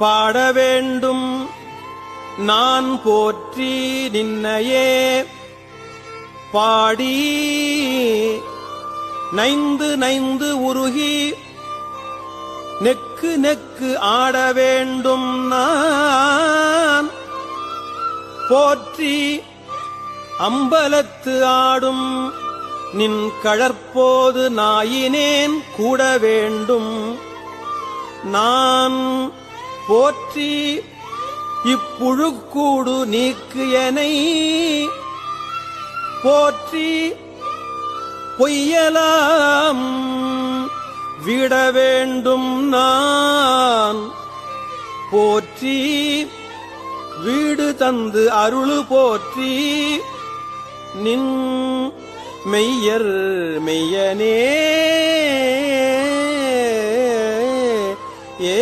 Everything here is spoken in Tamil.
பாட வேண்டும் நான் போற்றி நின்னையே பாடி நைந்து நைந்து உருகி நெக்கு நெக்கு ஆட வேண்டும் நான் போற்றி அம்பலத்து ஆடும் நின் கழற்போது நாயினேன் கூட வேண்டும் நான் போற்றி இப்புழுக்கூடு நீக்கு எனை போற்றி பொய்யலாம் விட வேண்டும் நான் போற்றி வீடு தந்து அருளு போற்றி நின் மெய்யர் மெய்யனே ஏ